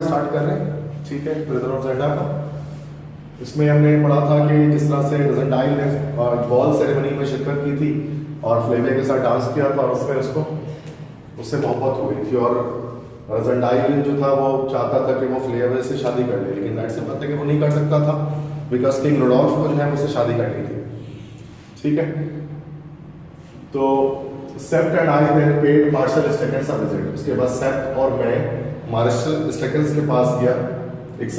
Start कर रहे हैं, ठीक है। प्रिजन ऑफ ज़ेंडा का इसमें हमने पढ़ा था कि जिस तरह से रज़ेंडाइल ने बॉल सेरेमनी में शिरकत की थी और फ्लेविया के साथ डांस किया था और उसमें उससे मोहब्बत हो गई थी और रज़ेंडाइल जो था वो चाहता था कि वो फ्लेविया से शादी कर ले, लेकिन दैट से पता है कि वो नहीं कर सकता था बिकॉज किंग रुडोल्फ को जो है उससे शादी करनी थी, ठीक है। तो Sept and I then paid Marshal Stakens a visit. उसके बाद सेप्ट और मैं मार्शल स्टेकन्स के पास गया, एक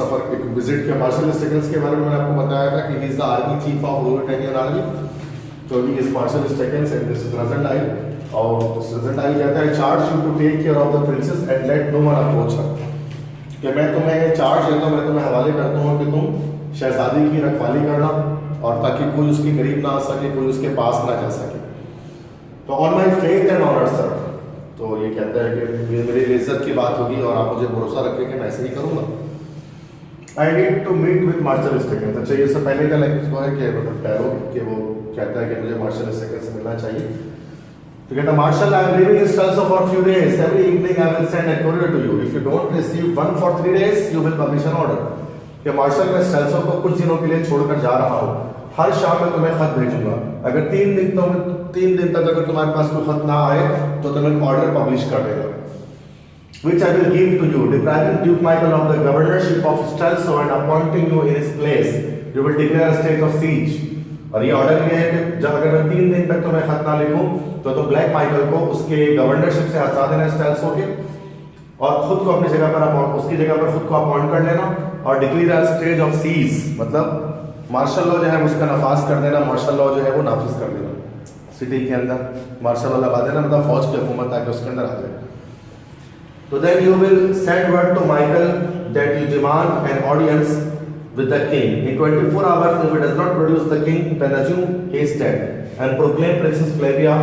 विजिट किया। मार्शल स्टेकन्स के बारे में मैंने आपको बताया था कि he is the army chief of Luitenian army, तो he is Marshal Stakens and this is Razendile. और रज़ेंडाइल कहता है charge you to take care of the princess and let no one approach her, कि मैं तुम्हें charge देता हूँ, मैं तुम्हें हवाले करता हूँ कि तुम शहजादी की रखवाली करना और ताकि कोई उसके करीब ना आ सके, कोई उसके पास ना जा सके। तो on my faith and honour sir, तो ये कहता है कि मेरी इज्जत की बात होगी और आप मुझे भरोसा रखें कि मैं ऐसे ही करूंगा। I need to meet with Marshal Stakens. अच्छा, ये सब पहले का लेक्चर है कि मतलब पैरो कि वो कहता है कि मुझे मार्शल स्टेकन्स से मिलना चाहिए। तो कहता marshal, I am living in Strelsau for few days, every evening I will send a courier to you, if you don't receive one for 3 days you will publish an order. कि marshal मैं Strelsau को कुछ दिनों के लिए छोड़कर जा रहा हूँ, हर शाम में तुम्हें खत भेजूंगा, अगर 3 दिन तक अगर तुम्हारे पास कोई खत ना आए तो तुम्हें ऑर्डर पब्लिश कर देगा। Which I will give to you, depriving Duke Michael of the governorship of Stelzo and appointing you in his place, you will declare a state of siege। और ये ऑर्डर ये है कि जब अगर मैं 3 दिन तक तुम्हें खत ना लिखूं तो तुम ब्लैक माइकल को उसके गवर्नरशिप से हटा देना स्टेल्सो के और खुद को अपनी जगह पर उसकी जगह पर खुद को अपॉइंट कर लेना और declare a state of siege, मतलब मार्शल लॉ जो है उसका नफाज कर देना, मार्शल लॉ जो है वो नाफिज कर देना सिटी के अंदर, मार्शल लॉ लगा देना, मतलब फौज की हुकूमत ताकि उसके अंदर आ जाए। तो then you will send word to Michael that you demand an audience with the king. In 24 hours, if he does not produce the king, then assume he is dead and proclaim Princess Flavia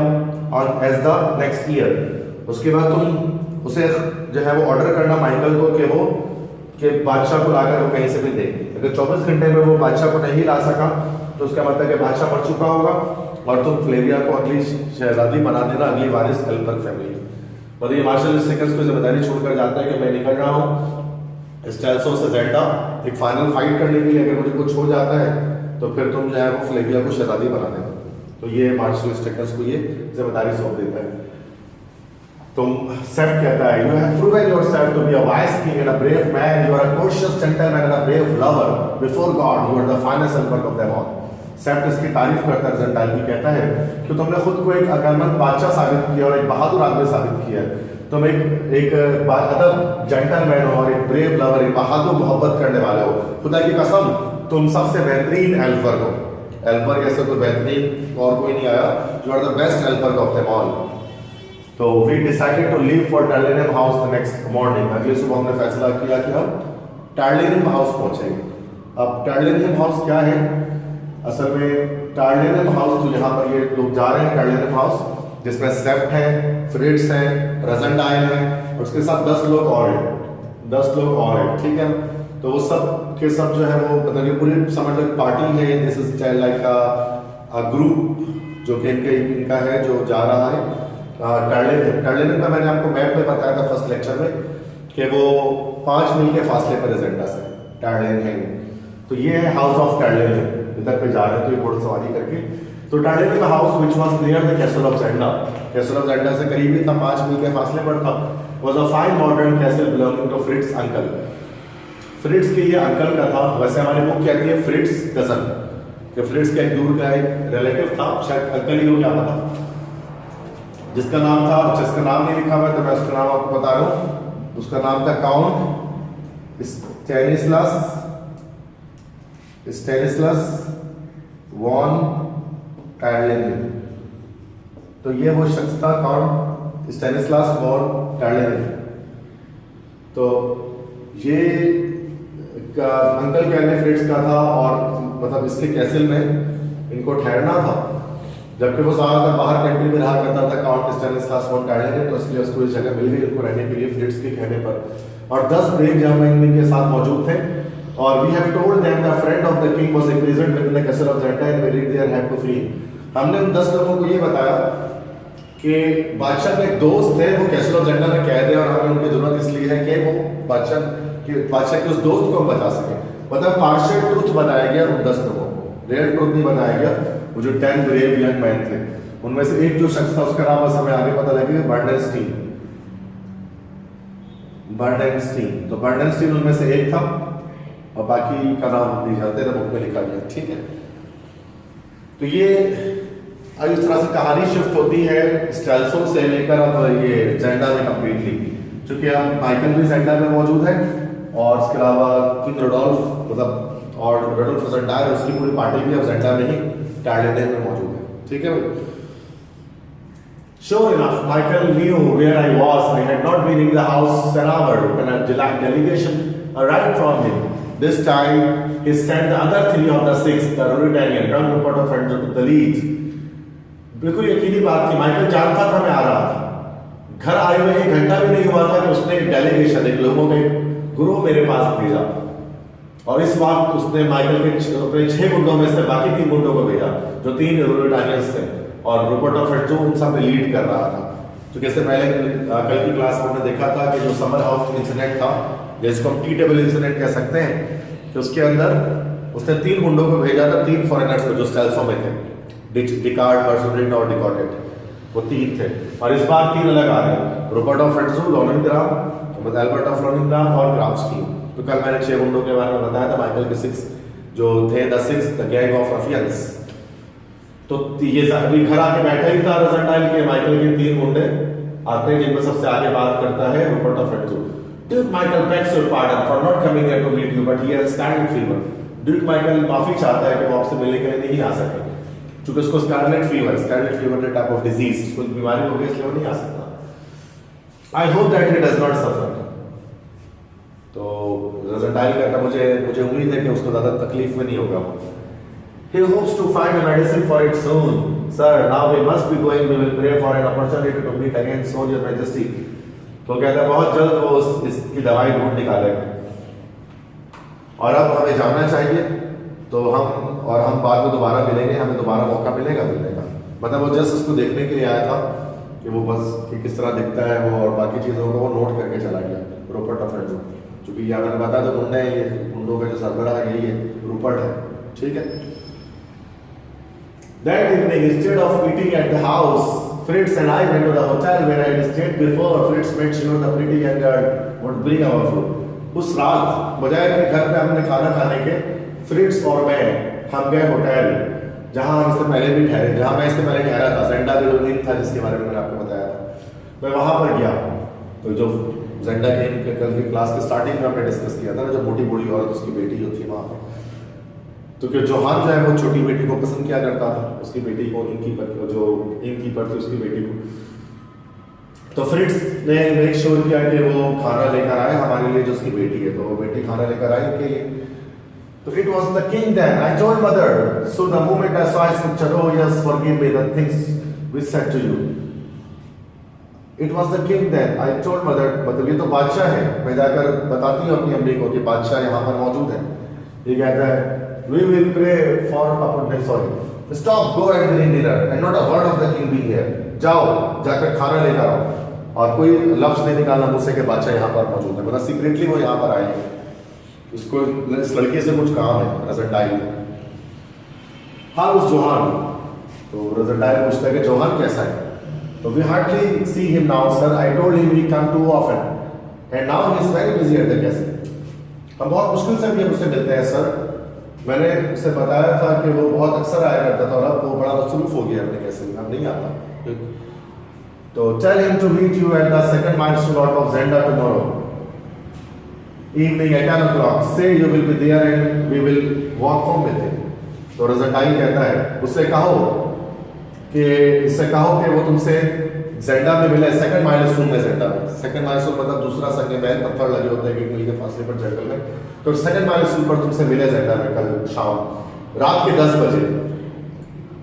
on as the next heir। उसके बाद तुम उसे जो है वो order करना Michael को कि वो कि बादशाह को लाकर वो कहीं से भी दे। अगर 24 घंटे में वो बादशाह को नहीं ला सका तो उसका मतलब कि बादशाह मर चुका होगा और तुम फ्लेविया को अगली शहजादी बना देना, अगली वारिस एल्बर्ग फैमिली। और ये मार्शल स्टेकन्स को जिम्मेदारी छोड़कर जाता है कि मैं निकल रहा हूँ स्टेल्सो से ज़ेंडा एक फाइनल फाइट करने के लिए, अगर मुझे कुछ हो जाता है तो फिर तुम जो है वो फ्लेविया को शहजादी बना देना। तो ये मार्शल स्टेकन्स को ये जिम्मेदारी सौंप देता है। तुम सेप्ट कहता है you have proven yourself to be a wise king and a brave man, you are a courteous gentleman and a brave lover before God, you are the finest Elphberg of them all. Sapt इसकी तारीफ करता है रज़ेंडाइल की, कहता है कि तुमने खुद को एक अकलमंद बादशाह साबित किया और एक बहादुर आदमी साबित किया है। तुम एक अदब जेंटलमैन हो और एक ब्रेव लवर, एक बहादुर मोहब्बत करने वाले हो। खुदा की कसम तुम सबसे बेहतरीन एल्बर्ग हो। एल्बर्ग ऐसे तो बेहतरीन और कोई नहीं आया, you are the best Elphberg of them all. तो we decided to leave for Tarlenheim house the next morning. अगली सुबह हमने फैसला किया कि हम टार्लिनहम हाउस पहुंचेंगे। अब टार्लिनहम हाउस क्या है? असल में टार्लिनहम हाउस जो यहाँ पर ये लोग जा रहे हैं, टार्लिनहम हाउस जिसमें सेप्ट है, फ्रिट्ज है, रज़ेंडाइल है और उसके साथ 10 लोग और हैं, ठीक है। तो वो सब के सब जो है वो मतलब ये पूरी समझ लो पार्टी है। This is like a group जो कि इनका है जो जा रहा है टार्लिनहम का। मैंने आपको मैप में बताया था फर्स्ट लेक्चर में कि वो 5 मील के फासले पर ज़ेंडा से टार्लिनहम। तो ये है हाउस ऑफ टार्लिनहम, इधर पे जा रहे हैं तो ये घोड़सवारी करके। तो Tarlenheim house which was near the castle of Zenda, castle of Zenda से करीब ही था, 5 मील के फासले पर था। Was a fine modern castle belonging to Fritz uncle. Fritz के ये अंकल का था, वैसे हमारी बुक कहती है फ्रिट्ज कजन, कि फ्रिट्ज का एक दूर का एक रिलेटिव था, शायद अंकल ही हो, क्या पता, जिसका नाम नहीं लिखा हुआ तो मैं उसका नाम आपको बता रहा हूँ। उसका नाम था काउंट स्टेनिस्लस वॉन टार्लिनहम। तो ये वो शख्स था काउंट स्टेनिस्लस वॉन टार्लिनहम। तो ये अंकल कहने फ्रिट्ज का था और मतलब इसके कैसल में इनको ठहरना था, जबकि वो ज़्यादातर बाहर कंट्री में रहा करता था काउंट स्टेनिस्लस वॉन टार्लिनहम। तो इसलिए उसको इस जगह मिल गई उनको रहने के लिए फ्रिट्ज के कहने पर। और 10 ब्रेव जर्मन इनके साथ मौजूद थे और we have told them the friend of the king was imprisoned within the castle of Zeta and we read their have to flee। हमने उन 10 लोगों को ये बताया कि बादशाह के एक दोस्त थे वो कैसल ऑफ ज़ेंडा में कैद है और हमें उनकी जरूरत इसलिए है कि वो बादशाह कि बादशाह के उस दोस्त को हम बचा सके। मतलब पार्शियल ट्रूथ बताया गया उन 10 लोगों को, रियल ट्रूथ नहीं बताया गया। वो जो 10 ब्रेव यंग मैन थे उनमें से एक जो शख्स था उसका नाम बस हमें आगे पता लगेगा, बर्डेनस्टीन। तो बर्डेनस्टीन उनमें से एक था और बाकी का नाम हम नहीं जानते थे, बुक में लिखा गया। ठीक है, तो ये इस तरह से कहानी शिफ्ट होती है स्टेल्सो से लेकर अब ये जेंडा में कंप्लीटली, क्योंकि अब माइकल भी जेंडा में मौजूद है और इसके अलावा किंग रोडोल्फ मतलब और रोडोल्फ जेंडायर उसकी पूरी पार्टी भी अब जेंडा में ही टैलेंटेड में मौजूद है। ठीक है भाई। Sure enough, Michael knew where I was. I had not been in the house an hour when a delegation arrived from him. This time, he sent the other 3 of the 6, the Ruritanian, young Rupert of Friends, to the lead. बिल्कुल यकीनी बात थी, Michael जानता था मैं आ रहा था। घर आए हुए 1 घंटा भी नहीं हुआ था कि उसने एक डेलीगेशन, एक लोगों के गुरु मेरे पास भेजा और इस वक्त उसने माइकल के अपने 6 गुंडों में से बाकी 3 गुंडों को भेजा जो 3 रूरिटानियंस थे और रूपर्ट ऑफ एड जो उन सब में लीड कर रहा था। तो जैसे पहले कल की क्लास में हमने देखा था कि जो समर हाउस इंसिडेंट था, जिसको हम टी टेबल इंसिडेंट कह सकते हैं, कि उसके अंदर उसने 3 गुंडों को भेजा था, 3 फॉरेनर्स को जो स्टेल्सो में थे, डिकार्ड, पर्सुडेंट और डिकॉटेड, वो 3 थे। और इस बार 3 अलग आ रहे हैं, रूपर्ट ऑफ एड्सू, लोनिनग्राम, एल्बर्ट ऑफ लोनिनग्राम और ग्राफ्सकी। तो कल मैंने 6 गुंडों के बारे में बताया था, माइकल के 6 जो थे, द गैंग ऑफ रफियंस। तो ये अभी घर आके बैठा ही था रोजेंटाइल के, माइकल के 3 गुंडे आते हैं जिनमें सबसे आगे बात करता है Rupert of Hentzau. Duke Michael begs your pardon for not coming here to meet you but he has scarlet fever. Duke Michael माफी चाहता है कि वो आपसे मिलने के लिए नहीं आ सके, क्योंकि उसको scarlet fever type of disease, उसको बीमारी हो गई इसलिए वो नहीं आ सकता। I hope that he does not suffer. तो रोजेंटाइल कहता मुझे उम्मीद है कि उसको ज्यादा तकलीफ में नहीं होगा। He hopes to find a medicine for it soon. Sir, now we must be going. We will pray for an opportunity to meet again soon, Your Majesty. तो कहता है बहुत जल्द वो इसकी दवाई ढूंढ निकालेगा और अब हमें जाना चाहिए। तो हम बाद में दोबारा मिलेंगे, हमें दोबारा मौका मिलेगा मिलने का। मतलब वो जस्ट उसको देखने के लिए आया था कि वो बस कि किस तरह दिखता है वो, और बाकी चीज़ों को वो नोट करके चला गया रूपर्ट ऑफ एड्सू। क्योंकि यहाँ मैंने बताया तो गुंडे हैं, ये गुंडों का जो सरबराह है यही है, रूपर्ट है। ठीक है। That evening, instead of eating at the house, Fritz and I went to the hotel where I had stayed before. Fritz made sure the pretty young girl would bring our food. उस रात बजाय कि घर पे हमने खाना खाने के, फ्रिट्स और मैं हम गए होटल जहां हम इससे पहले भी ठहरे, जहां मैं इससे पहले ठहरा था। जेंडा के जो दिन था जिसके बारे में मैंने आपको बताया था, मैं वहां पर गया। तो जो जेंडा के कल की क्लास के स्टार्टिंग में हमने डिस्कस किया था ना, जो मोटी बूढ़ी औरत उसकी बेटी जो थी वहां पर, तो कि जोहान जो है वो छोटी बेटी को पसंद किया करता था, उसकी बेटी को, जो इनकीपर थी उसकी बेटी को। तो फ्रिट्स ने मेक श्योर किया कि वो खाना लेकर आए हमारे लिए, जो उसकी बेटी है, तो वो बेटी खाना लेकर आई उनके लिए। तो it was the king then I told mother, so the moment I saw his picture, oh yes forgive me the things which said to you. It was the king then I told mother, मतलब ये तो बादशाह है। मैं जाकर बताती हूँ अपनी अम्मी को कि बादशाह यहाँ पर मौजूद है। ये कहता है we will pray for stop, go and bring dinner and not a word of the king being here. जाओ जाकर खाना लेकर आओ और कोई लफ्ज नहीं निकालना मुझसे कि बादशाह यहाँ पर मौजूद है। मतलब सीक्रेटली वो यहाँ पर आए हैं, इसको इस लड़के से कुछ काम है रोजेंटाइल। हाँ उस जोहान, तो रोजेंटाइल पूछता है कि जोहान कैसा है। तो we hardly see him now sir, I told him he come too often and now he is very busy at the castle. हम बहुत मुश्किल से भी उससे मिलते हैं सर, मैंने उसे बताया था कि वो बहुत अक्सर आया करता था और अब वो बड़ा मसरूफ हो गया अपने कैसे में, अब नहीं आता। तो tell him to meet you at the second milestone of Zenda tomorrow evening at 10 o'clock. Say you will be there and we will walk home with him. तो रोजेंटाइल कहता है उससे कहो कि वो तुमसे जेंडा में मिले, सेकंड माइलस्टोन में जेंडा में। सेकंड माइलस्टोन मतलब दूसरा संग में पत्थर लगे होते हैं 1 मील के फासले पर जंगल में। तो सेकंड माइलस्टोन पर तुमसे मिले जेंडा में कल शाम रात के 10 बजे।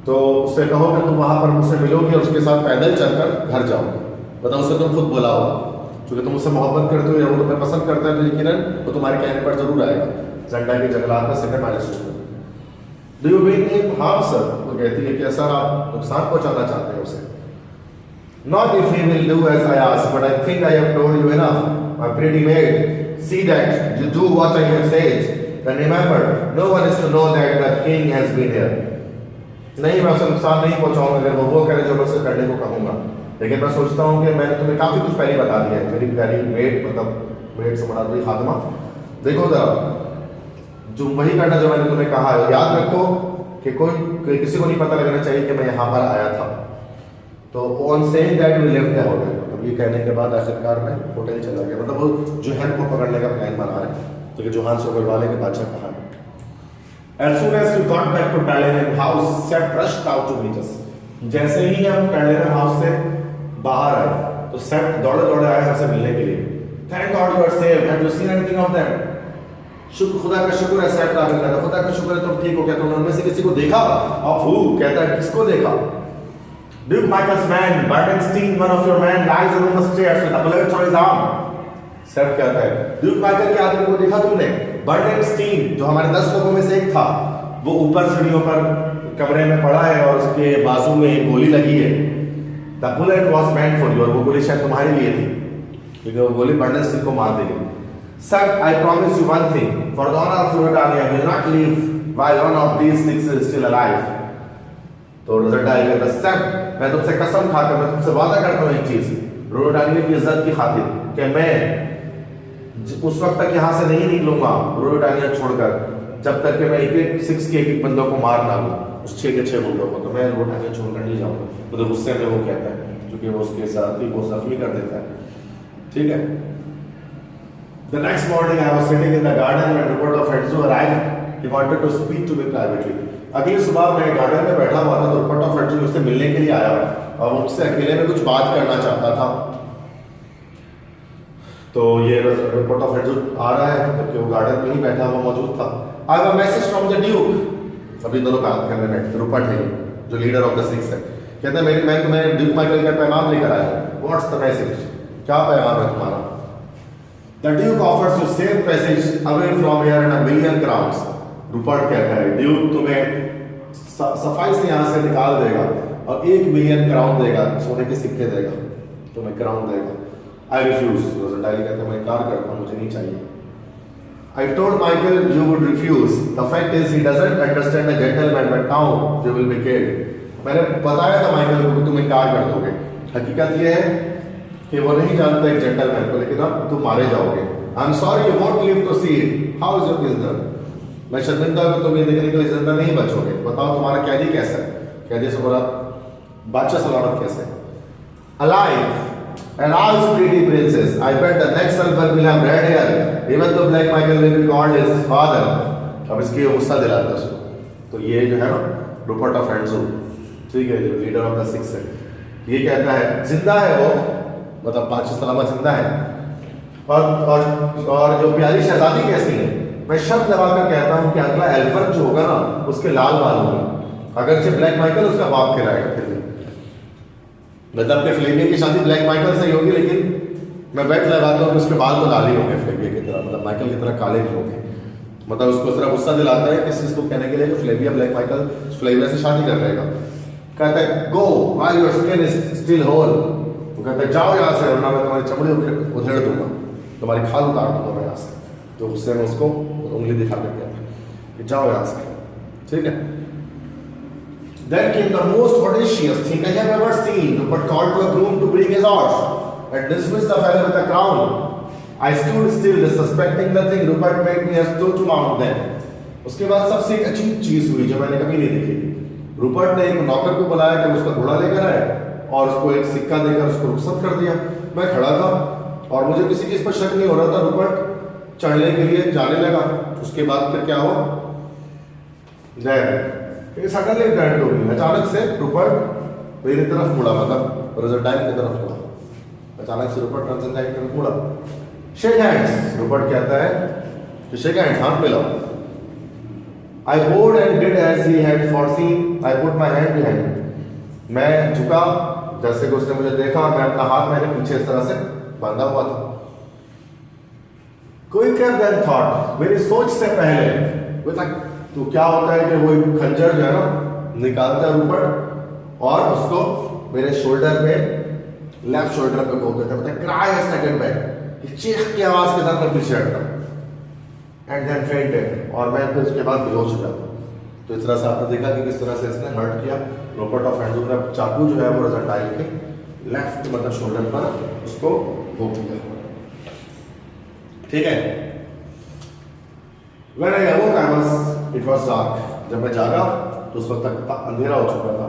तो उससे कहो कि तुम वहां पर मुझसे मिलोगे और उसके साथ पैदल चलकर घर जाओगे। बताओ उसे तुम खुद बुलाओ, क्योंकि तुम उससे मोहब्बत करते हो या वो तुम्हें पसंद करता है तो यकीनन वो तुम्हारे कहने पर जरूर आएगा जेंडा के जंगलात में सेकंड माइलस्टोन में। Do you mean him? हाँ सर। वो कहती है कि सर आप नुकसान पहुंचाना चाहते हैं उसे। Not if he will do as I ask, but I think I have told you enough. My pretty maid, see that you do what I have said. And remember, no one is to know that the king has been here. नहीं, मैं उसे नुकसान नहीं पहुंचाऊंगा अगर वो करे जो मैं उसे करने को कहूंगा। लेकिन मैं सोचता हूँ कि मैंने तुम्हें काफी कुछ पहले बता दिया है। मेरी प्यारी मेड, मतलब मेड से बड़ा कोई खादमा, देखो जरा, जो वही करना जो मैंने तुम्हें कहा है। याद रखो कि कोई किसी को नहीं पता लगना चाहिए कि मैं यहाँ पर आया था। तो on saying that we left the hotel, मतलब ये कहने के बाद आखिरकार मैं होटल चला गया। मतलब वो जोहान को पकड़ने का प्लान बना रहे हैं, तो जोहान सोगर वाले के बादशाह कहा। As soon as we got back to Paladin house, Seth rushed out to meet us. जैसे ही हम Paladin house से बाहर आए, तो Seth दौड़े दौड़े आए हमसे मिलने के लिए। Thank God you are safe. Have you seen anything of them? शुक्र, खुदा का शुक्र है। Seth दावा करता है, खुदा का शुक्र है तुम ठीक हो। क्या तुमने उनमें से किसी को देखा? Of who? कहता है किसको देखा? Duke Michael's man, Bartenstein, one of your men, lies on the stairs with a bullet through his arm. Seth कहता है, Duke Michael के आदमी को देखा तुमने? बर्टेनस्टीन, जो हमारे 10 लोगों में से एक था, वो ऊपर सीढ़ियों पर कमरे में पड़ा है और उसके बाजू में एक गोली लगी है। The bullet was meant for you, और वो गोली शायद तुम्हारे लिए थी, क्योंकि वो गोली बर्टेनस्टीन को मार देगी। Sir, I promise you one thing, for the honor of Ruritania, I will not leave while one of these 6 is still alive. तो रुरिटानिया कहता है, सर मैं तुमसे कसम खाकर, मैं तुमसे वादा करता हूँ एक चीज, रुरिटानिया की इज्जत की खातिर, कि मैं उस वक्त तक यहाँ से नहीं निकलूंगा रुरिटानिया छोड़कर, जब तक कि मैं एक 6 के एक बंदों को मार ना लूं, उस 6 के 6 बंदों को। तो मैं रुरिटानिया छोड़कर नहीं जाऊंगा। तो गुस्से में वो कहता है, क्योंकि वो उसके साथ ही वो जख्मी कर देता है। ठीक है। The next morning I was sitting in the garden when Rupert of Hedzu arrived. He wanted to speak to me privately. अगली सुबह मैं गार्डन में बैठा हुआ था, तो रुपर्ट ऑफ हेड्जू मुझसे मिलने के लिए आया और मुझसे अकेले में कुछ बात करना चाहता था। तो ये रुपर्ट ऑफ हेड्जू आ रहा है, जबकि वो गार्डन में ही बैठा हुआ मौजूद था। I have a message from the Duke. अभी दोनों बात करने बैठे, रुपर्ट है जो लीडर ऑफ द 6 है, कहता है मैं तुम्हें ड्यूक माइकल का पैगाम लेकर आया हूँ। What's the message? क्या पैगाम है तुम्हारा? The Duke offers you safe passage away from here and 1 million crowns. Rupert कहता है ड्यूक तुम्हें सफाई से यहाँ से निकाल देगा और 1 मिलियन क्राउन देगा, सोने के सिक्के देगा, तुम्हें क्राउन देगा। I refuse. रोजेंटाइल कहता है मैं इनकार करता हूँ, मुझे नहीं चाहिए। I told Michael you would refuse. The fact is he doesn't understand a gentleman, but now you will be killed. मैंने बताया था माइकल को कि तुम इनकार कर दोगे। हकीकत ये है कि वो नहीं जानता एक जेंटलमैन को, लेकिन अब तुम मारे जाओगे। I'm sorry you won't live to see it. How is your prisoner? मैं शर्मिंदा हूँ, तुम ये देखने के लिए जिंदा नहीं बचोगे। बताओ तुम्हारा कैदी कैसा है? कैदी से बोला बादशाह सलामत कैसे? Alive. And all pretty princess. I bet the next sulfur will have red hair. Even though Black Michael will be called his father. अब इसकी गुस्सा दिलाता है उसको। तो ये जो है ना रुपर्ट ऑफ हेड्जू, ठीक है, जो लीडर ऑफ द 6 है, ये कहता है जिंदा है वो, मतलब बादशाह सलामत जिंदा है। और जो प्यारी शहजादी कैसी है? मैं शब्द लगाकर कहता हूँ कि अगला एल्फर्ड जो होगा ना उसके लाल बाल होंगे, अगरचे ब्लैक माइकल उसका बाप खिलाएगा। फिर मतलब कि फ्लेविया की शादी ब्लैक माइकल से ही होगी, लेकिन मैं बेट लगाता हूँ कि उसके बाल तो लाल ही होंगे फ्लेविया की तरह, मतलब माइकल की तरह काले नहीं होंगे। मतलब उसको सिर्फ गुस्सा दिलाता है किस चीज़ को कहने के लिए कि फ्लेविया ब्लैक माइकल फ्लेविया से शादी कर रहेगा। कहता है go while your skin is still whole. वो कहता है जाओ यहाँ से, वरना मैं तुम्हारी चमड़ी उधेड़ दूंगा, तुम्हारी खाल उतार दूंगा मैं यहाँ से। तो गुस्से में उसको उंगली दिखा कर कहता कि जाओ यहाँ से, ठीक है। Then came the most audacious thing I have ever seen. Rupert called to a groom to bring his horse and dismissed the fellow with a crown. I stood still, suspecting nothing. Rupert made me a stool to mount them. उसके बाद सबसे एक अजीब चीज हुई जो मैंने कभी नहीं देखी थी। रुपर्ट ने एक नौकर को बुलाया कि उसका घोड़ा लेकर आए और उसको एक सिक्का देकर उसको रुखसत कर दिया। मैं खड़ा था और मुझे किसी चीज पर शक नहीं हो रहा था। रुपर्ट चढ़ने के लिए जाने लगा। उसके बाद फिर क्या हुआ? सडनली टर्न होगी, अचानक से रुपर्ट मेरी तरफ मुड़ा, मतलब रोजेंटाइन की तरफ मुड़ा। अचानक से रुपर्ट रोजेंटाइन की तरफ मुड़ा। शेक हैंड्स, रुपर्ट कहता है कि शेक हैंड्स, हाथ मिलाओ। I bowed and did as he had foreseen. I put my hand behind me. मैं झुका जैसे कि उसने मुझे देखा और मैं अपना हाथ मैंने पीछे इस तरह से बांधा हुआ था। Quicker than thought, मेरी सोच से पहले। तो क्या होता है कि वो एक खंजर जो है ना निकालता है ऊपर और उसको मेरे शोल्डर पे, लेफ्ट शोल्डर पे घोप देता है। क्राई सेकंड बैक, कि चीख की आवाज के साथ मैं पीछे हटता एंड देन फेंटेड, और मैं फिर उसके बाद बेहोश हो जाता। तो इस तरह से आपने देखा कि किस तरह से इसने हर्ट किया। रॉबर्ट ऑफ हैंडू ने चाकू जो है वो रोजेंटाइल के लेफ्ट मतलब शोल्डर पर उसको वो किया। ठीक है। When I awoke, it was dark. जब मैं जागा तो उस वक्त तक अंधेरा हो चुका था।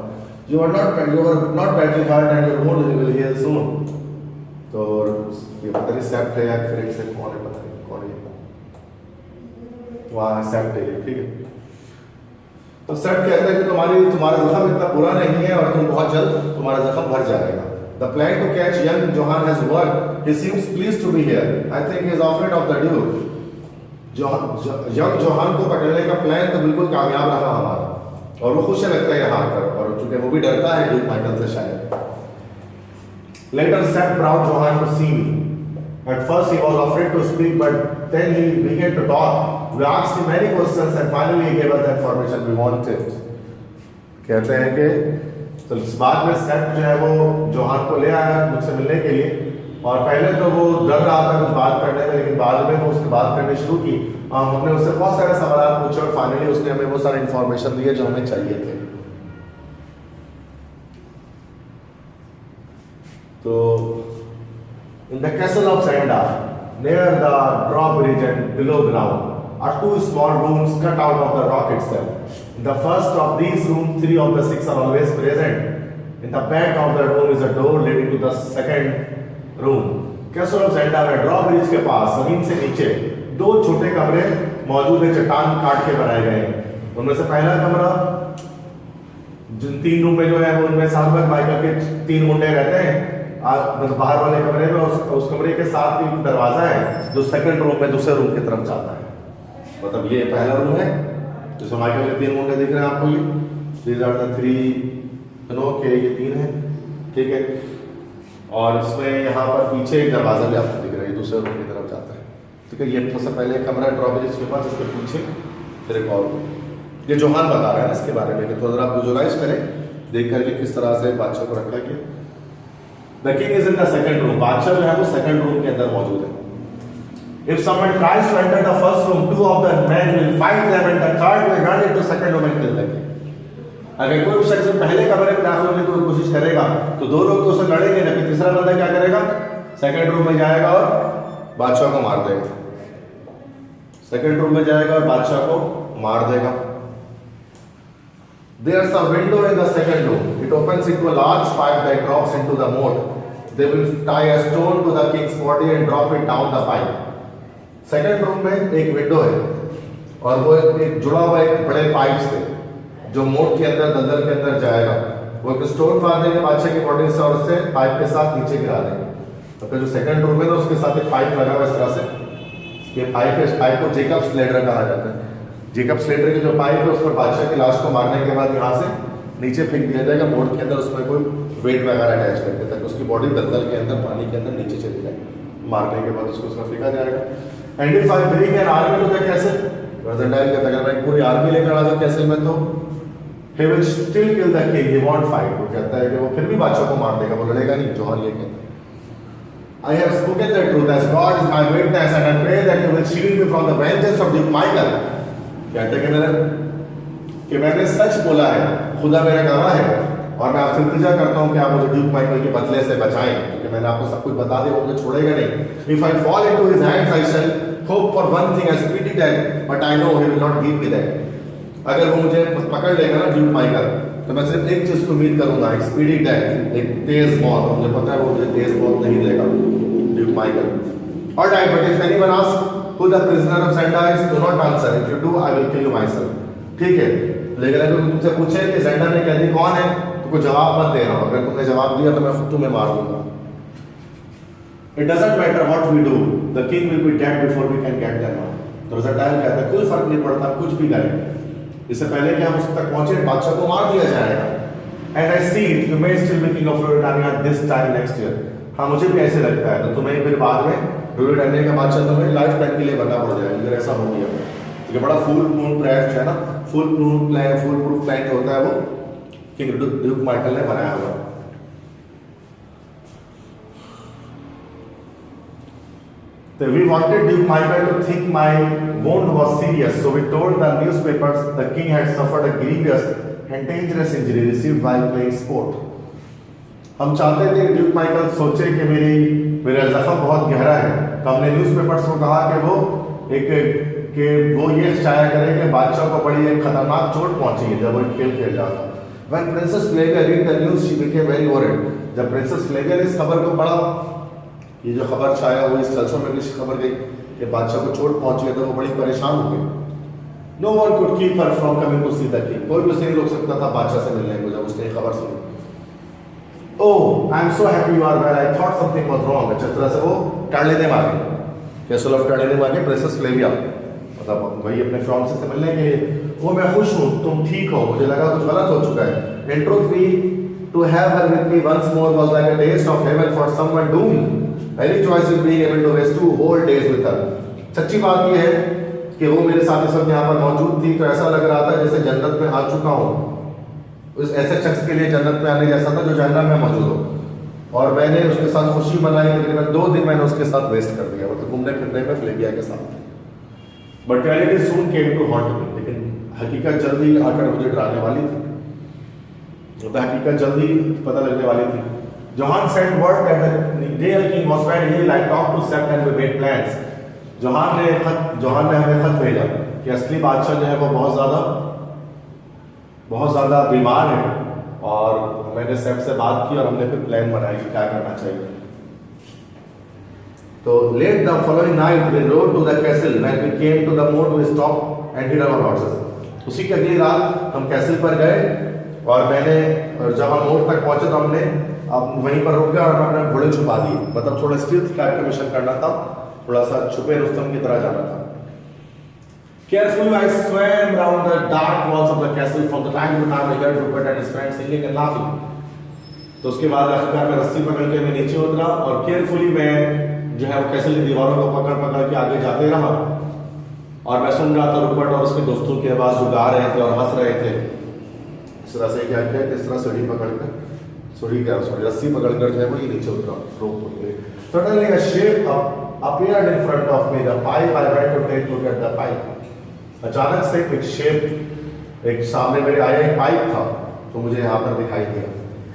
You were not badly hurt and your wound will heal soon. तो ये पता नहीं सेप्ट है या फिर से कौन है, पता नहीं कौन है, वहाँ सेप्ट है, ठीक है। तो सेप्ट कहता है कि तुम्हारा जख्म इतना बुरा नहीं है और तुम बहुत जल्द तुम्हारा जख्म भर जाएगा। The plan to catch young Johann has worked. He seems pleased to be here. I think he is afraid of the Duke. Young Johann को पकड़ने का प्लान तो बिल्कुल कामयाब रहा हमारा, और वो खुश लगता है यहाँ आकर, और चूंकि वो भी डरता है ड्यूक माइकल से शायद। Later Sepp brought Johann to see me. At first he was afraid to speak, but then he began to talk. We asked him many questions and finally he gave us the information we wanted. कहते हैं कि तो इस बात में सेप जो है वो जोहान को ले आया मुझसे मिलने के लिए, और पहले तो वो डर रहा था कुछ बात करने में, लेकिन बाद में वो उससे बात करनी शुरू की। हमने उससे बहुत सारे सवाल पूछे और फाइनली उसने हमें वो सारे इंफॉर्मेशन दिए जो हमें चाहिए थे। तो in the castle of Zenda near the drawbridge and below ground are two small rooms cut out of the rock itself. In the first of these rooms, 3 of the 6 are always present. In the back of the room is a door leading to the second room. Castle of Zenda में drawbridge के पास जमीन से नीचे 2 छोटे कमरे मौजूद है, चट्टान काट के बनाए गए हैं। उनमें से पहला कमरा, जिन 3 रूम में जो है वो उनमें सालबर्ग माइकल के 3 मुंडे रहते हैं। बाहर वाले कमरे में उस कमरे के साथ एक दरवाजा है जो सेकंड रूम में दूसरे रूम की तरफ जाता है। मतलब ये पहला रूम है जिसमें माइकल के 3 मुंडे दिख रहे हैं आपको, ये these are the 3 के ये 3 है, ठीक है। और इसमें यहाँ पर पीछे एक दरवाजा भी आपको दिख रहा है, दूसरे रूम की तरफ जाता है, ठीक है। ये सबसे पहले कमरा ड्रॉब्रिज के पास, इसके पीछे फिर एक और, ये जोहान बता रहा है ना इसके बारे में कि थोड़ा आप विजुअलाइज करें देख करके किस तरह से बादशाह को रखा गया। The king is in the second room. बादशाह जो है वो सेकंड रूम के अंदर मौजूद है। If someone tries to enter the first room, 2 of the men will fight them and the third will run into second room and kill them. अगर कोई शख्स पहले कमरे में दाखिल होने की कोशिश करेगा तो 2 लोग तो उससे लड़ेंगे, लेकिन तीसरा बंदा क्या करेगा, सेकंड रूम में जाएगा और बादशाह को मार देगा। सेकंड रूम में जाएगा और बादशाह को मार देगा। There's a window in the second room. It opens into a large pipe that drops into the moat. They will tie a stone to the king's body and drop it down the pipe. Second room में एक window है और वो एक जुड़ा हुआ एक बड़े पाइप से जो मोट के अंदर दलदल के अंदर जाएगा, वो एक स्टोन मार देंगे बादशाह की बॉडी से और उससे पाइप के साथ नीचे गिरा देंगे। तो फिर जो सेकंड रूम है ना उसके साथ एक पाइप लगा हुआ इस तरह से, ये पाइप है, इस पाइप को जेकब्स लेडर कहा जाता है। जेकब्स लेडर की जो पाइप है उस पर बादशाह की लाश को मारने के बाद यहाँ से नीचे फेंक दिया जाएगा मोट के अंदर, उसमें कोई वेट वगैरह अटैच करके ताकि उसकी बॉडी दलदल के अंदर पानी के अंदर नीचे चली जाए। मारने के बाद उसको उसमें फेंका जाएगा। And if I bring an army to the castle, Rassendyll कहता है अगर मैं पूरी आर्मी लेकर आ जाऊं कैसल में तो he will still kill the king, he won't fight। वो कहता है कि वो फिर भी बादशाह को मार देगा, वो लड़ेगा नहीं। जोहान ये कहता है I have spoken the truth as God is my witness and I pray that you will shield me from the vengeance of Duke Michael। कहते हैं कि मैंने सच बोला है, खुदा मेरा गवाह है, और मैं आपसे इल्तिजा करता हूं कि आप मुझे ड्यूक माइकल के बदले से बचाएं, क्योंकि मैंने आपको सब कुछ बता दिया, वो मुझे छोड़ेगा नहीं। If I fall into his hands, I shall hope for one thing, a speedy death, but I know he will not give me that। अगर वो मुझे पकड़ लेगा ना ड्यूक माइकल तो मैं सिर्फ एक चीज को उम्मीद करूंगा, एक स्पीडी डेथ, एक तेज मौत। मुझे पता है वो मुझे तेज मौत नहीं देगा Duke Michael. Alright, but if anyone asks who the prisoner of Zenda is, do not answer. If you do, I will kill you myself। ठीक है, लेकिन अगर तुमसे पूछे कि ज़ेंडा ने कैदी कौन है तो कोई जवाब मत देना। अगर तुमने जवाब दिया तो मैं खुद तुम्हें मार दूंगा। It doesn't matter what we do, the king will be dead before we can get them out। तो रोजेंटाइल कहता है कोई फर्क नहीं पड़ता, कुछ भी करें, इससे पहले कि हम उस तक पहुंचे बादशाह को मार दिया जाएगा। And I see it, you may still be king of Ruritania this time next year। हाँ मुझे भी ऐसे लगता है, तो तुम्हें फिर बाद में रुरिटानिया का बादशाह तुम्हें लाइफ टाइम के लिए बनना पड़ जाएगा, अगर ऐसा हो गया। तो बड़ा फुल मून प्लान है ना, फुल प्रूफ प्लान जो होता है वो किंग ड्यूक माइकल ने बनाया हुआ। we wanted Duke Michael to think my wound was serious, so we told the newspapers the king had suffered a grievous and dangerous injury received while playing sport. हम चाहते थे कि Duke Michael सोचे कि मेरा जख्म बहुत गहरा है, तो हमने न्यूज़पेपर्स को कहा कि वो ये शाया करें कि बादशाह को बड़ी एक खतरनाक चोट पहुंची है जब वो खेल खेल रहा था. When Princess Flavia read the news, she became very worried. जब प्रिंसेस फ्लेविया ने इस खबर को पढ़ा, ये जो खबर छाया वो इस जलसों में भी खबर गई कि बादशाह को चोट पहुंची है, तो वो बड़ी परेशान हो गई. No one could keep her from coming to see the king. कोई भी उसे नहीं रोक सकता था बादशाह से मिलने को जब उसने ये खबर सुनी. Oh, I am so happy you are well. I thought something was wrong. जिस तरह से वो टर्लिने मांगे, कैसल ऑफ टर्लिने मांगे प्रिंसेस फ्लेविया, मतलब वही अपने फ्रांसिस से मिलने के लिए. वो मैं खुश हूँ, तुम ठीक हो, मुझे लगा कुछ गलत हो चुका है. In truth, to have her with me once more was like a taste of heaven for someone doomed. Very joyous in being able to waste 2 whole days with her. सच्ची बात यह है कि वो मेरे साथ इस वक्त यहाँ पर मौजूद थी, तो ऐसा लग रहा था जैसे जन्नत में आ चुका हूँ. उस ऐसे शख्स के लिए जन्नत में आने जैसा था जो जहन्नम में मौजूद हो. और मैंने उसके साथ खुशी मनाई. तकरीबन 2 दिन मैंने उसके साथ वेस्ट कर दिया, मतलब घूमने फिरने में फ्लेविया के साथ. But reality soon came to haunt me. लेकिन हकीकत जल्दी आकर मुझे डराने वाली थी, हकीकत जल्दी पता लगने वाली थी. Johann send word that the real king was very ill. I talk to Sapt and we made plans. Johann ने हमें खत भेजा कि असली बादशाह जो है वो बहुत ज़्यादा बीमार है, और मैंने सेप्ट से बात की और हमने फिर प्लान बनाया कि क्या करना चाहिए. तो let the following night we rode to the castle. When we came to the moat we stop and hid our horses. उसी की अगली रात हम कैसल पर गए, और जब हम मोड़ तक पहुंचे तो हमने अब वहीं पर रुक गए और अपने घोड़े छुपा दिए. मतलब थोड़ा स्टील्थ टाइप का मिशन करना था, थोड़ा सा छुपे रुस्तम की तरह जाना था. Carefully I swam round the dark walls of the castle from the time to time I heard Rupert and his friends singing and laughing. तो उसके बाद आखिरकार मैं रस्सी पकड़ के मैं नीचे उतरा और केयरफुली मैं जो है वो कैसल की दीवारों को पकड़ के आगे जाते रहा, और मैं सुन रहा था रुपर्ट और उसके दोस्तों की आवाज़ जो गा रहे थे और हंस रहे थे. इस तरह से क्या किया, इस तरह रस्सी पकड़कर जो है वो नीचे उतरा रोप के. Suddenly a shape appeared in front of me. The pipe. I went to take a look at the pipe. अचानक से एक शेप एक सामने मेरे आया, एक पाइप था तो मुझे यहाँ पर दिखाई दिया,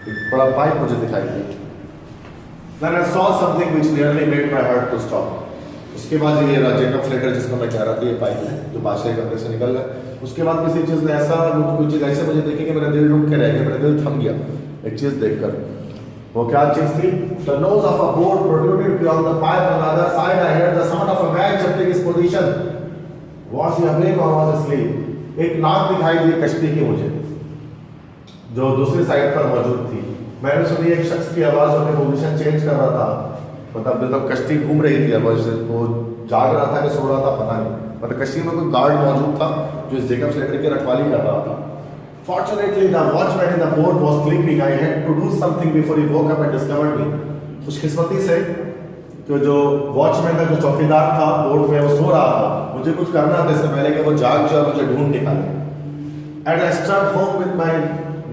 एक बड़ा पाइप मुझे दिखाई दिया. Then I saw something which nearly made my heart to stop. उसके बाद ये जेकब स्लेटर जिसको मैं कह रहा था, ये पाइप है जो बादशाह के कमरे से निकल रहा. उसके बाद किसी चीज़ ने ऐसा कुछ चीज़ ऐसे मुझे देखी कि मेरा दिल रुक के रह गया, मेरा दिल थम गया एक चीज़ देखकर. वो क्या चीज़ थी? The nose of a boat protruded beyond the pipe. On the other side I heard the sound of a man shifting his position. Was he awake or was he asleep? एक नाक दिखाई दी कश्ती की मुझे, जो दूसरी साइड पर मौजूद थी. मैंने सुनी एक शख्स की आवाज़ अपने पोजीशन चेंज कर रहा था. मतलब कश्ती घूम रही थी, वो जाग रहा था कि सो रहा था पता नहीं. मतलब कश्ती में कोई गार्ड मौजूद था जो इस जेकब स्लेटर की रखवाली कर रहा था. Fortunately, the watchman in the boat was sleeping. I had to do something before he woke up and discovered me. खुशकिस्मती से तो जो वॉचमैन का जो चौकीदार था बोट में वो सो रहा था, मुझे कुछ करना था इससे पहले कि वो जाग जाए मुझे ढूंढ निकाले. And I struck home with my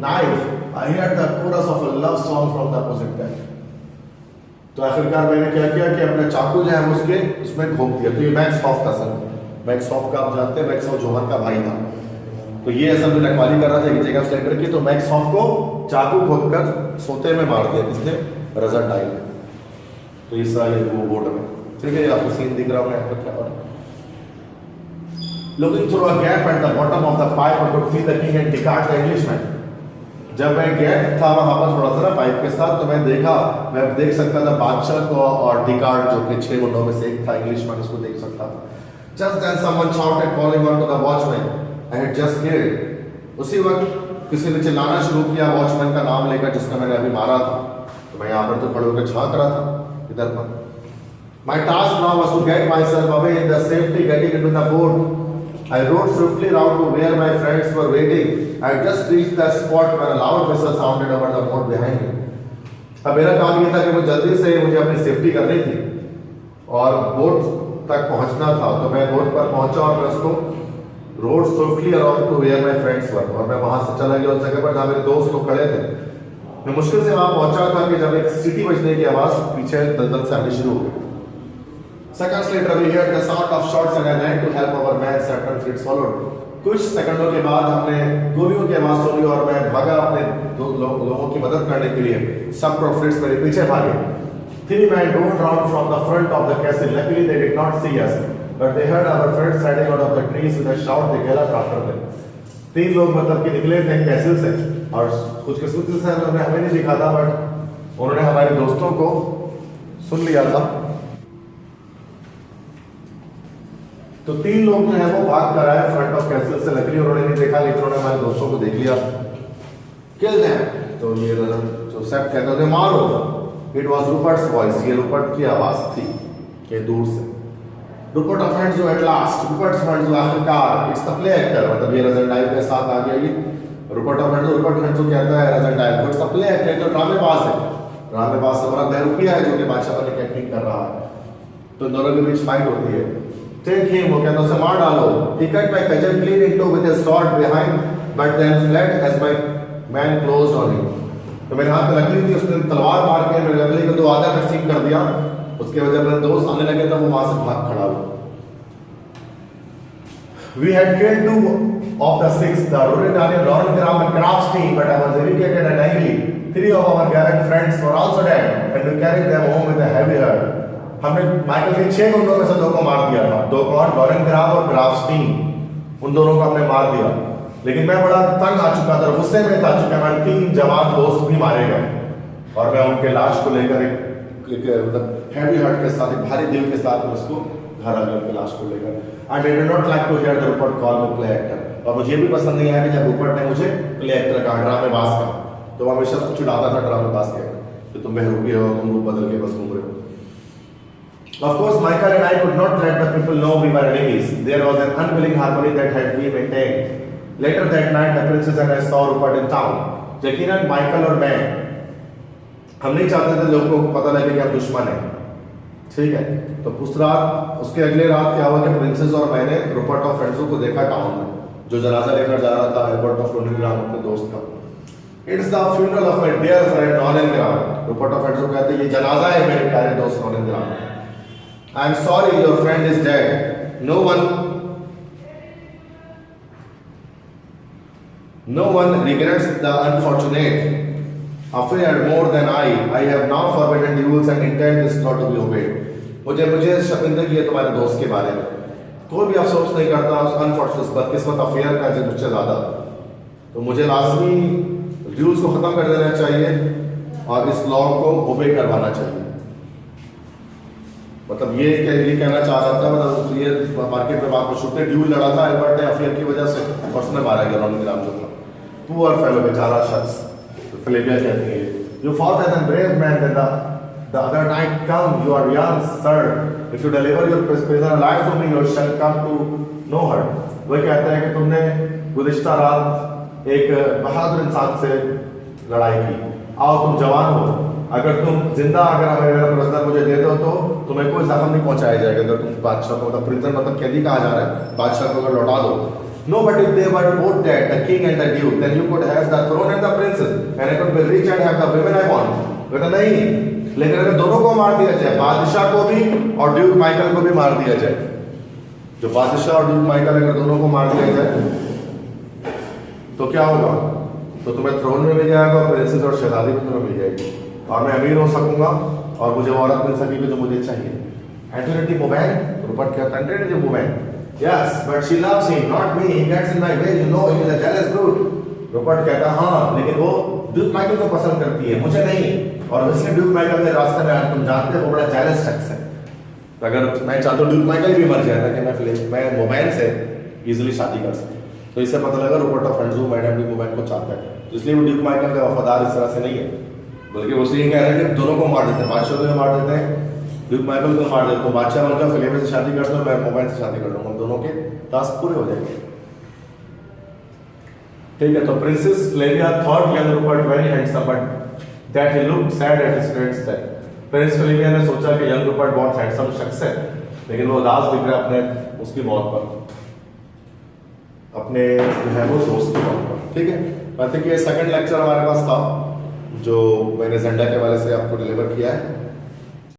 knife. I heard the chorus of a love song from the opposite bank. तो आखिरकार मैंने क्या किया कि अपना चाकू जो है उसके उसमें घोंप दिया. तो ये मैक्सऑफ था सर, मैक्सऑफ का आप जानते हैं, मैक्सऑफ जोहन का भाई था. तो ये असल में रखवाली कर रहा था जेकब स्लेटर की. तो मैक्सऑफ को चाकू घोंपकर सोते में मार दिया किसने? रजन डाइल. तो इस ये वो बोर्ड में ठीक है, आपको सीन दिख रहा है क्या. और looking through a gap at the bottom of the pipe I could see the king and Descartes the Englishman. जब मैं गैप था वहाँ पर थोड़ा सा ना पाइप के साथ, तो मैं देख सकता था बादशाह को और डिकार्ड जो कि 6 मुंडों में से एक था, इंग्लिशमैन, उसको देख सकता था. Just then someone shouted calling on to the watchman I had just killed. उसी वक्त किसी ने चिल्लाना शुरू किया वॉचमैन का नाम लेकर जिसको मैंने अभी मारा था. तो मैं यहाँ पर तो खड़े होकर झांक रहा था इधर पर. My task now was to get myself away in the safety, getting into the boat. I rode swiftly round to where my friends were waiting. I had just reached the spot when a loud whistle sounded over the boat behind me. अब मेरा काम ये था कि मुझे जल्दी से अपनी सेफ्टी करनी थी और बोट तक पहुंचना था. तो मैं बोट पर पहुंचा और मैं उसको rode swiftly around to where my friends were. और मैं वहां से चला गया उस जगह पर जहाँ मेरे दोस्त लोग खड़े थे. मैं मुश्किल से वहां पहुंचा था कि जब एक सीटी बजने की आवाज़ पीछे दलदल से आनी शुरू हो गई. Seconds later we heard the sound of shots and I ran to help our man. Certain threats followed. कुछ सेकंडों के बाद हमने गोलियों की आवाज सुनी और मैं भागा अपने लोगों की मदद करने के लिए। Some prophets मेरे पीछे भागे। Three men rode round from the front of the castle. Luckily they did not see us, but they heard our friends riding out of the trees with a shout. They galloped after them. तीन लोग मतलब कि निकले थे castle से और कुछ किस्मती से हमें नहीं दिखा था, बट उन्होंने हमारे दोस्तों को सुन लिया था। तो तीन लोग जो है वो भाग कर आए फ्रंट ऑफ कैसल से। लकली उन्होंने नहीं देखा, लेकिन उन्होंने हमारे दोस्तों को देख लिया। Kill them. तो ये जो सेप कहते थे मारो। It was Rupert's voice. ये रूपर्ट की आवाज थी कि दूर से। Rupert of Hentzau at last, Rupert's of Hentzau आखिरकार, इट्स द प्ले एक्टर, मतलब ये रजनडाइल के साथ आ गया। ये रूपर्ट ऑफेंड्स जो कहता है रजनडाइल को, इट्स द प्ले एक्टर, तो ड्रामेबाज है। ड्रामेबाज से बड़ा बहरूपिया है जो कि बादशाह बनने की एक्टिंग कर रहा है। तो दोनों के बीच फाइट होती है। Take him, वो कहता है उसे मार डालो। He cut my cousin clean into with his sword behind, but then fled as my man closed on him. तो मेरे हाथ में लकड़ी थी, उसने तलवार मार के मेरे लकड़ी को दो आधा तकसीम कर दिया। उसके वजह मेरे दोस्त आने लगे तब वो वहां से भाग खड़ा हुआ। We had killed 2 of the 6, the Rodengram and Crafts team, but I was irritated and angry. 3 of our gallant friends were also dead, and we carried them home with a heavy heart. हमने Michael के 6 गुंडों में से 2 को मार दिया था। 2 कौन? लॉरेन ग्राफ और ग्राफ्सटीन, उन दोनों को हमने मार दिया। लेकिन मैं बड़ा तंग आ चुका था, गुस्से में था, चुका मैं 3 जवान दोस्त भी मारे गए और मैं उनके लाश को लेकर एक मतलब हैवी हार्ट के साथ, एक भारी दिल के साथ मैं उसको घर आ गया, उनके लाश को लेकर। I did not like to hear the Rupert call me play actor, और मुझे भी पसंद नहीं आया कि जब रूपर्ट ने मुझे प्ले एक्टर कहा, ड्रामेबाज का। तो वो हमेशा कुछ उड़ाता था ड्रामेबाज के कि तुम बहरूपी हो, तुम रूप बदल के बस घूम रहे हो। Of course, Michael and I could not let the people know we were enemies. There was an unwilling harmony that had been maintained. Later that night, the princess and I saw Rupert in town. यकीनन Michael और मैं, हम नहीं चाहते थे लोगों को पता लगे कि हम दुश्मन हैं, ठीक है। तो उस रात, उसके अगले रात क्या हुआ कि प्रिंसेस और मैंने रूपर्ट ऑफ फ्रेंड्सो को देखा टाउन में, जो जनाजा लेकर जा रहा था रूपर्ट ऑफ लोडेनग्राम, अपने दोस्त का। It's the funeral of my dear friend लोडेनग्राम। रूपर्ट ऑफ फ्रेंड्सो कहते हैं ये जनाजा है मेरे प्यारे दोस्त लोडेनग्राम। I am sorry your friend is dead. No one regrets the unfortunate affair more than I. I have now forbidden duels and intend this not to be obeyed. मुझे शर्मिंदगी है तुम्हारे दोस्त के बारे में। कोई भी अफसोस नहीं करता उस अनफॉर्चुनेट बदकिस्मत अफेयर का मुझसे ज़्यादा। तो मुझे लाजमी ड्यूल्स को ख़त्म कर देना चाहिए और इस लॉ को ओबे करवाना चाहिए। मतलब ये कहना चाह रहा था, मतलब ये मार्केट में बात छुट्टे ड्यूल लड़ा था एल्बर्ट ने अफेयर की वजह से और उसमें मारा गया लोडेनग्राम जो था। पुअर फेलो, बेचारा शख्स। तो फ्लेविया कहती है you fought as an brave man then the other night come, you are young sir, if you deliver your prisoner alive to me you shall come to know her. वह कहता है कि तुमने गुज़िश्ता रात एक बहादुर इंसान से लड़ाई की, आओ तुम जवान हो, अगर तुम जिंदा अगर मेरा प्रिजनर मुझे दे दो तो तुम्हें कोई जख्म नहीं पहुंचाया जाएगा। अगर तुम बादशाह को, मतलब प्रिजनर मतलब कैदी कहा जा रहा है, बादशाह को अगर लौटा दो। No but if they were both dead, the king and the duke, then you could have the throne and the princess and I could be rich and have the women I want. बेटा नहीं, लेकिन अगर दोनों को मार दिया जाए, बादशाह को भी और ड्यूक माइकल को भी मार दिया जाए, जो बादशाह और ड्यूक माइकल अगर दोनों को मार दिया जाए तो क्या होगा? तो तुम्हें थ्रोन में मिल जाएगा और प्रिंसेस और शहजादी भी तुम्हें मिल जाएगी और मैं अमीर हो सकूंगा और मुझे औरत मिल सकेगी जो मुझे चाहिए। एंटोनी वुमेन, रूपर्ट कहता है Antony women, yes but she loves him not me, he gets in my way, you know he is a jealous brute. Rupert कहता है हाँ, लेकिन वो ड्यूक माइकल को पसंद करती है, मुझे नहीं, और इसलिए ड्यूक माइकल के रास्ते में तुम जानते हो वो बड़ा जेलस शख्स है। तो अगर मैं चाहता हूँ ड्यूक माइकल भी मर जाए ताकि मैं वुमेन से इजीली शादी कर सकूँ। तो इससे पता लगा Rupert of Hentzau Madame de वुमेन को चाहता है, तो इसलिए वो ड्यूक माइकल का वफादार इस तरह से नहीं है, बल्कि वो ये कह रहे हैं कि दोनों को मार देते हैं, बादशाह को मार देते हैं, ड्यूक माइकल को मार देते हैं, बादशाह मर जाओ, फिलेमे से शादी कर दो, मैं वुमेन से शादी कर लूँगा, हम दोनों के टास्क पूरे हो जाएंगे। ठीक है, तो princess Flavia thought young Rupert very handsome but that he looked sad at his friends death. Prince Flavia ने सोचा कि यंग रूपर्ट बहुत हैंडसम शख्स है, लेकिन वो उदास दिख रहा है अपने उसकी मौत पर, अपने जो है वो दोस्त की मौत पर। ठीक है, आई थिंक ये सेकंड लेक्चर हमारे पास था जो मैंने जेंडा के हवाले से आपको डिलीवर किया है।